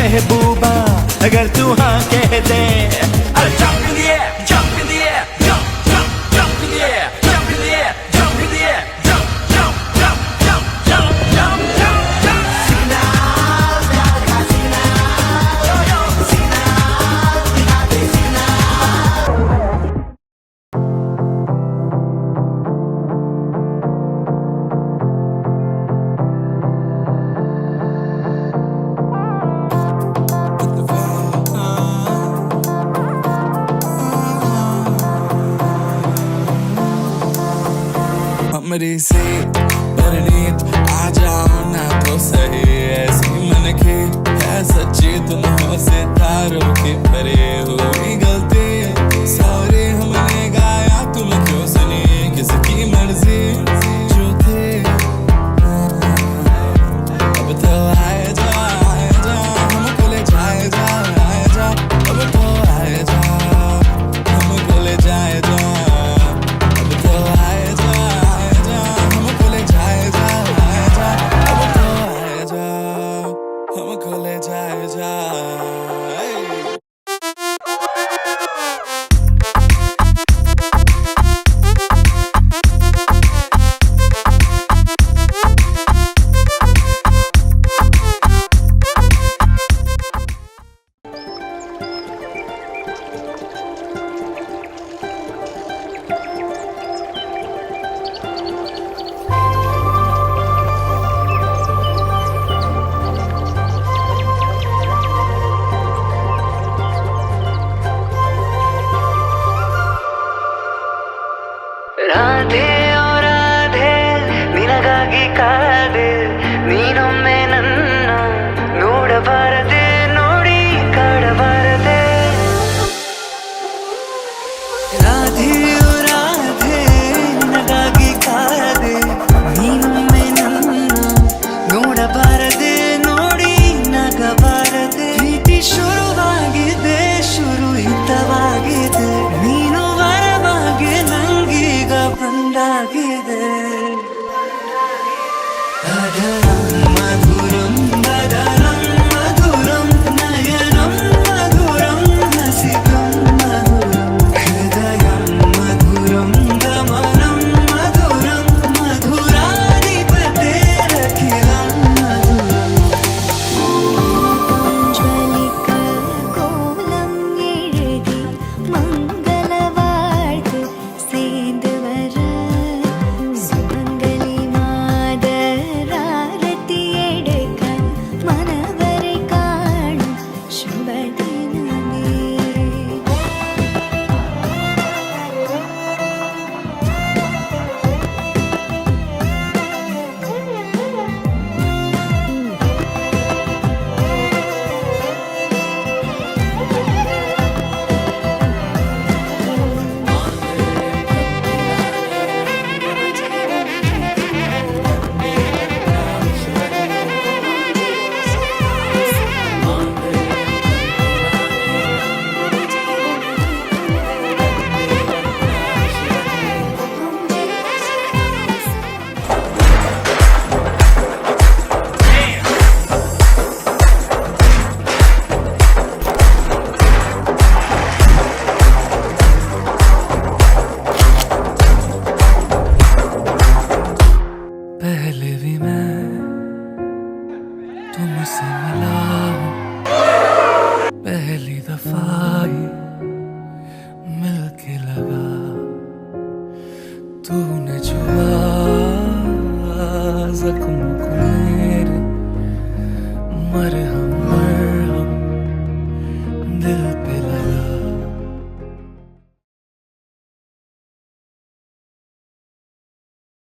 महबूबा अगर तू हाँ कह दे। अरे jump in the air, jump in the air, jump, jump, jump in the air, jump in the air, jump in the air, jump, jump, jump, jump, jump, jump, jump, jump. Signal, daga signal, yo yo, signal, dikate signal. हमरी सी परनीत आ जाओ ना तो सही, ऐसी मन की है सच्ची तुम हो सितारों की परे। हुई गलती सॉरी हमने गाया तुम क्यों सुनी, किसकी मर्जी जो थी। अब तो आए जा हमको ले जाए जा, आए जा अब तो आए जा हमको ले जाए जा। ರಾಧೆ ಓ ರಾಧೆ ನಿನಗಾಗಿ ಕಾದೆ, ನೀನು ನನ್ನ ನೋಡಬಾರದೆ, ನೋಡಿ ಕಾಡಬಾರದೆ. ರಾಧೆ ಓ ರಾಧೆ ನಿನಗಾಗಿ ಕಾದೆ, ನೀನು ನನ್ನ ನೋಡಬಾರದೆ, ನೋಡಿ ನಗಬಾರದೆ. ಪ್ರೀತಿ ಶುರುವಾಗಿದೆ, ಶುರು ಹಿತವಾಗಿದೆ, ನೀನು ವರವಾಗಿ ನಂಗೀಗ ಬಂದಾಗಿದೆ. ಮಧುರಂ ಬದರಂ ಮಧುರಂ ನಯನಂ ಮಧುರಂ ಹಸಿತಂ ಮಧುರಂ ಹೃದಯಂ ಮಧುರಂ ಗಮನಂ ಮಧುರಂ ಮಧುರಾಧಿಪತೇರಖಿಲಂ ಮಧುರಂ. ജ്വലിക കോലം എഴുതി മംഗള വാഴ്ത്ത് சேர்ந்து வர, சுமங்கலி மாதராரத்தி எடுக்க, மனவரை காணும் சுப தினமே. पहले भी मैं तुमसे मिला हूँ, पहली दफा ही मिलके लगा, तूने छुआ जख्मों को मेरे, मरहम मरहम दिल पे